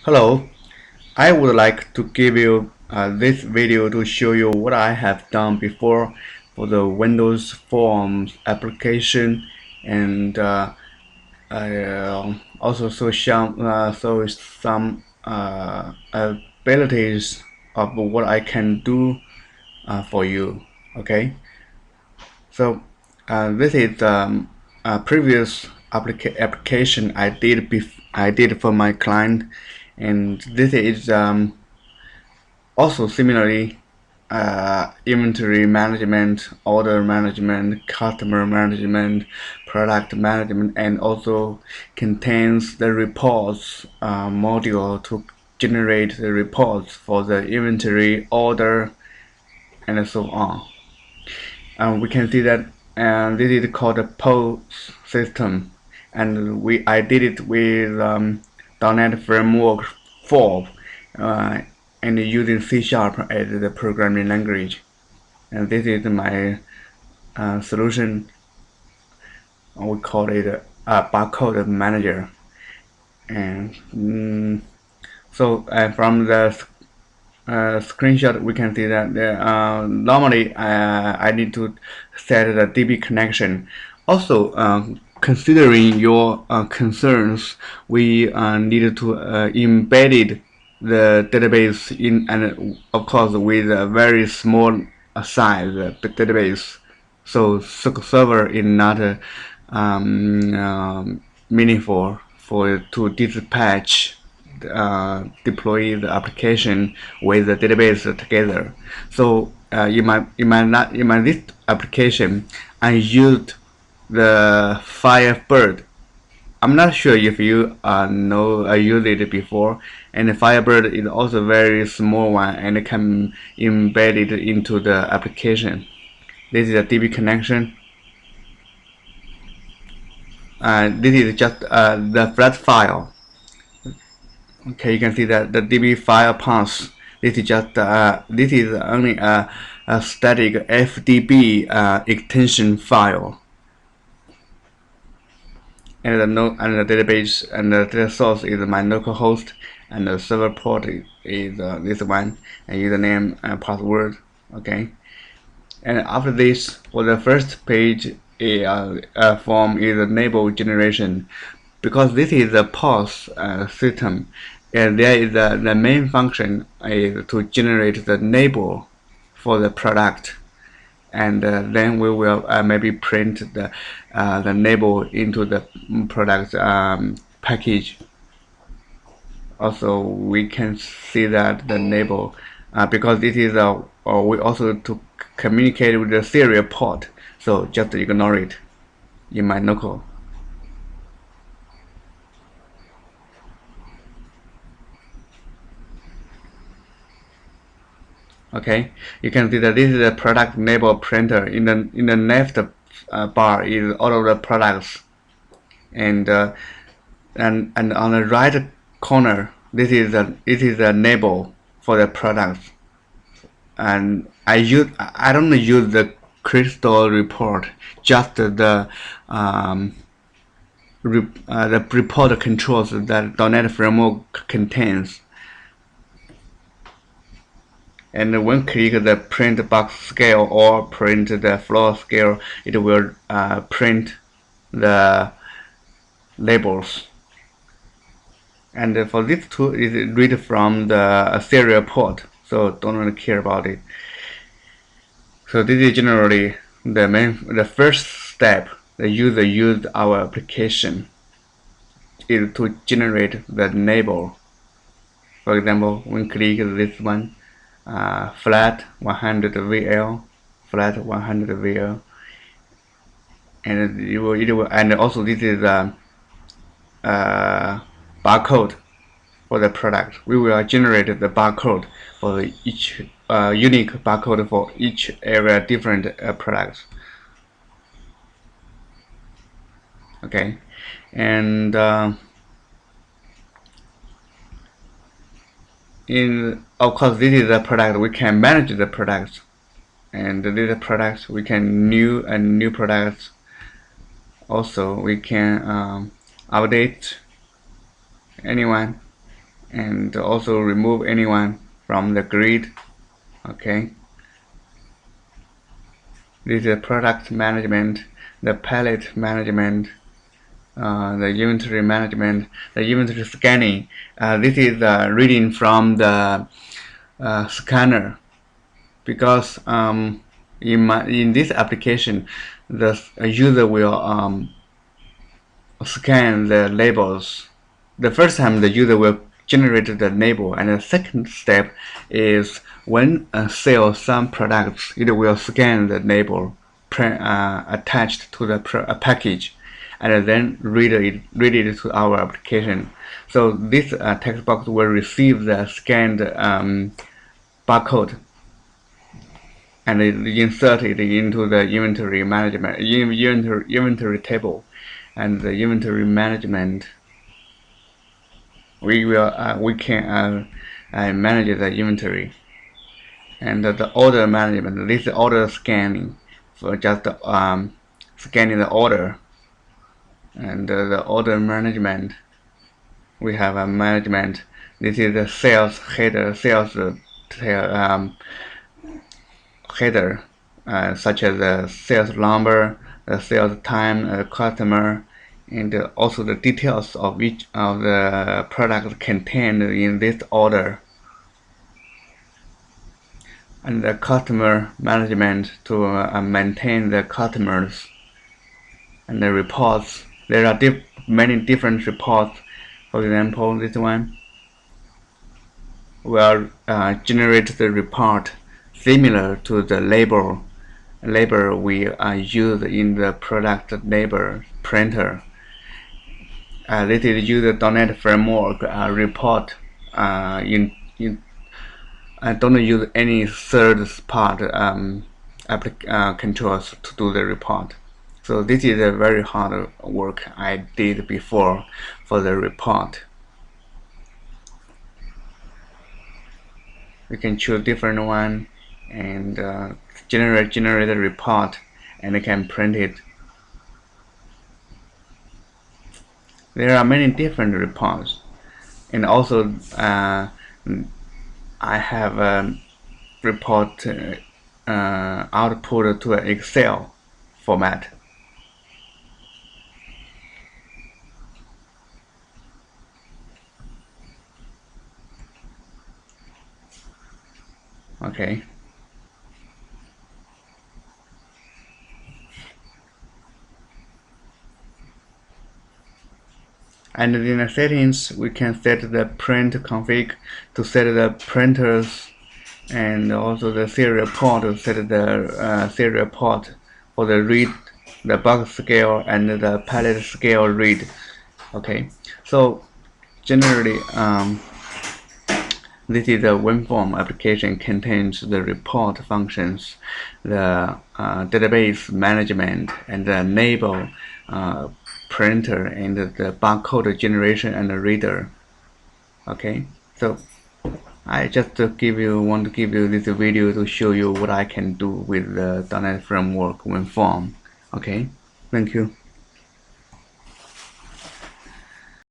Hello, I would like to give you this video to show you what I have done before for the Windows Forms application, and I also show some abilities of what I can do for you. Okay, so this is a previous application I did for my client, and this is also similarly inventory management, order management, customer management, product management, and also contains the reports module to generate the reports for the inventory, order, and so on. We can see that this is called a POS system, and I did it with .NET Framework 4 uh, and using C# as the programming language. And this is my solution. We call it a barcode manager. And so from the screenshot, we can see that normally I need to set the DB connection. Also, considering your concerns, we needed to embedded the database in, and of course with a very small size database. So SQL Server is not meaningful for to dispatch deploy the application with the database together. So in my this application, I used the Firebird. I'm not sure if you know used it before. And the Firebird is also very small one and can embed it into the application. This is a DB connection. This is just the flat file. Okay, you can see that the DB file path. This is just this is only a static FDB extension file, and the node and the database and the data source is my local host, and the server port is this one, and username and password. Okay, and after this, for the first page, a form is enable generation, because this is a POS system, and there is the main function is to generate the label for the product, and then we will maybe print the label into the product package. Also, we can see that the label because this is we also to communicate with the serial port, so just ignore it in my local. Okay, you can see that this is a product label printer. In the left bar is all of the products, and and on the right corner this is a label for the products. And I don't use the crystal report, just the the report controls that .NET Framework contains. And when click the print box scale or print the floor scale, it will print the labels. And for this tool, it read from the serial port, so don't really care about it. So this is generally the first step. The user used our application is to generate the label. For example, when click this one, flat 100 VL, flat 100 VL, and it will, and also this is a barcode for the product. We will generate the barcode for each unique barcode for each area different products. Okay, and in of course this is a product, we can manage the products, and these products we can new products. Also we can update anyone, and also remove anyone from the grid. Okay, this is product management, the palette management, the inventory management, the inventory scanning. This is reading from the scanner, because in this application the user will scan the labels. The first time the user will generate the label, and the second step is when sell some products, it will scan the label attached to the package, and then read it to our application. So this text box will receive the scanned barcode and insert it into the inventory management inventory table, and the inventory management we can manage the inventory, and the order management. This is order scanning for just scanning the order, and the order management. We have a management. This is the sales header, header, such as the sales number, the sales time, customer, and also the details of each of the products contained in this order, and the customer management to maintain the customers, and the reports. There are many different reports. For example, this one will generate the report similar to the label we use in the product label printer. This is user.NET framework report. I don't use any third part controls to do the report. So this is a very hard work I did before for the report. You can choose different one and generate a report, and you can print it. There are many different reports, and also I have a report output to an Excel format. Okay. And in the settings, we can set the print config to set the printers, and also the serial port to set the serial port for the read, the box scale, and the palette scale read. Okay, so generally this is a winform application, contains the report functions, the database management, and the label printer, and the barcode generation and the reader. Okay, so I just want to give you this video to show you what I can do with the .NET Framework winform. Okay, thank you.